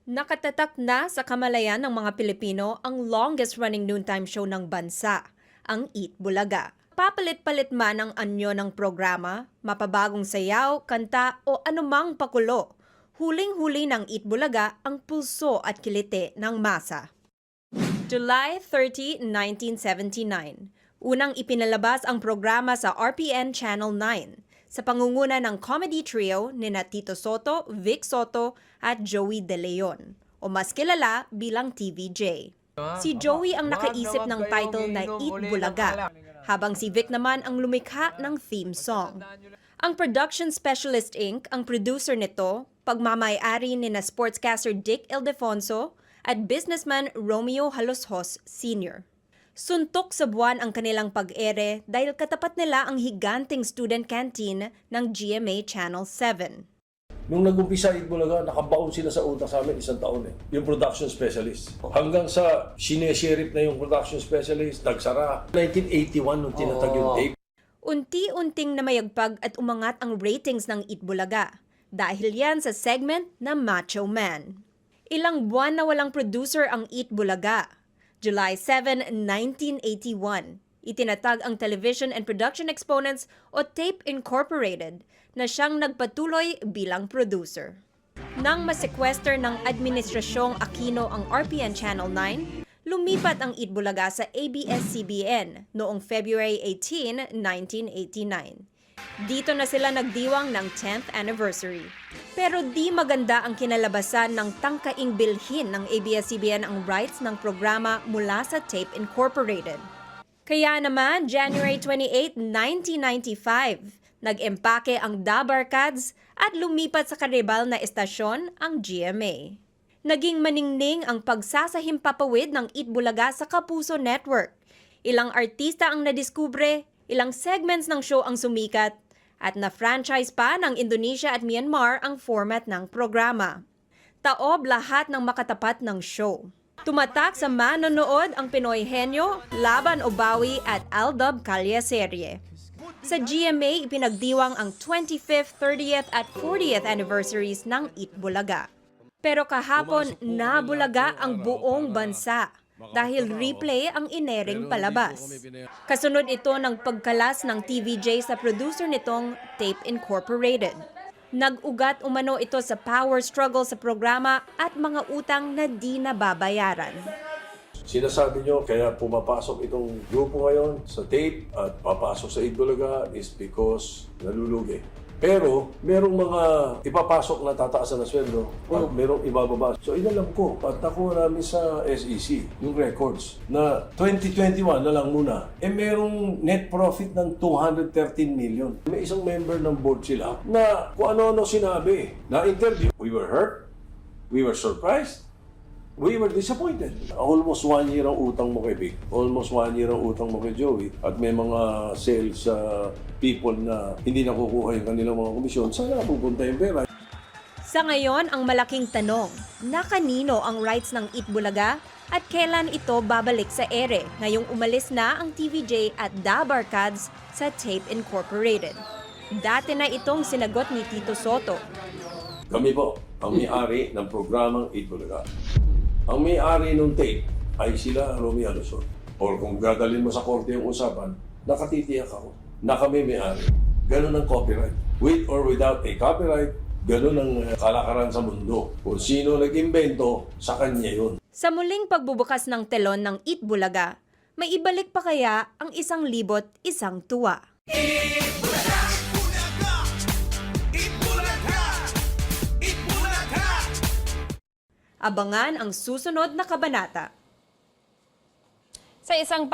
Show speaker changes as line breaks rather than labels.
Nakatatak na sa kamalayan ng mga Pilipino ang longest-running noontime show ng bansa, ang Eat Bulaga. Papalit-palit man ang anyo ng programa, mapabagong sayaw, kanta o anumang pakulo, huling-huli ng Eat Bulaga ang pulso at kilite ng masa. July 30, 1979. Unang ipinalabas ang programa sa RPN Channel 9 sa pangunguna ng comedy trio ni Tito Soto, Vic Soto at Joey De Leon, o mas kilala bilang TVJ. Si Joey ang nakaisip ng title na Eat Bulaga, habang si Vic naman ang lumikha ng theme song. Ang Production Specialist Inc. ang producer nito, pagmamay-ari ni sportscaster Dick Ildefonso at businessman Romeo Haloshos Sr. Suntok sa buwan ang kanilang pag-ere dahil katapat nila ang higanting student canteen ng GMA Channel 7.
Nung nag-umpisa Eat Bulaga, nakabaon sila sa utak sa amin 1 taon yung production specialist. Hanggang sa sinesheriff na yung production specialist, nagsara. 1981 nung tinatag yung tape.
Unti-unting namayagpag at umangat ang ratings ng Eat Bulaga dahil yan sa segment na Macho Man. Ilang buwan na walang producer ang Eat Bulaga. July 7, 1981, itinatag ang Television and Production Exponents o TAPE Incorporated na siyang nagpatuloy bilang producer. Nang masequester ng Administrasyong Aquino ang RPN Channel 9, lumipat ang Eat Bulaga sa ABS-CBN noong February 18, 1989. Dito na sila nagdiwang ng 10th anniversary. Pero di maganda ang kinalabasan ng tangkaing bilhin ng ABS-CBN ang rights ng programa mula sa TAPE Incorporated. Kaya naman, January 28, 1995, nag-empake ang Da Barkads at lumipat sa karibal na estasyon ang GMA. Naging maningning ang pagsasahimpapawid ng Eat Bulaga sa Kapuso Network. Ilang artista ang nadiskubre, ilang segments ng show ang sumikat, at na-franchise pa ng Indonesia at Myanmar ang format ng programa. Taob lahat ng makatapat ng show. Tumatak sa manonood ang Pinoy Henyo, Laban o Bawi at Aldab Kalye-serye. Sa GMA, ipinagdiwang ang 25th, 30th at 40th anniversaries ng Eat Bulaga. Pero kahapon, nabulaga ang buong bansa dahil replay ang inering palabas. Kasunod ito ng pagkalas ng TVJ sa producer nitong TAPE Incorporated. Nag-ugat umano ito sa power struggle sa programa at mga utang na di nababayaran.
Sinasabi nyo, kaya pumapasok itong grupo ngayon sa tape at papasok sa Eat Bulaga is because nalulugi. Pero, merong mga ipapasok na tataasan na sweldo at merong ibababa. So, inalam ko at nakuha namin sa SEC, yung records, na 2021 na lang muna, merong net profit ng 213 million. May isang member ng board sila na kung ano-ano sinabi. Na-interview, we were hurt, we were surprised, we were disappointed. Almost 1 year ang utang mo kay Vic. Almost 1 year ang utang mo kay Joey. At may mga sales people na hindi nakukuha yung kanilang mga komisyon. Sana pupunta yung pera.
Sa ngayon, ang malaking tanong, na kanino ang rights ng Eat Bulaga at kailan ito babalik sa ere ngayong umalis na ang TVJ at Da Barkads sa TAPE Incorporated? Dati na itong sinagot ni Tito Soto.
Kami po ang may-ari ng programang Eat Bulaga. Ang may-ari ng tape ay sila Romeo Haloshos. Or kung dadalhin mo sa korte yung usapan, nakatitiyak ako na kami may-ari. Ganun ang copyright. With or without a copyright, ganun ang kalakaran sa mundo. Kung sino nag-imbento, sa kanya yun.
Sa muling pagbubukas ng telon ng Eat Bulaga, may ibalik pa kaya ang 1,000 isang tuwa?
Eat Bulaga! Eat Bulaga! Eat Bulaga!
Abangan ang susunod na kabanata. Sa isang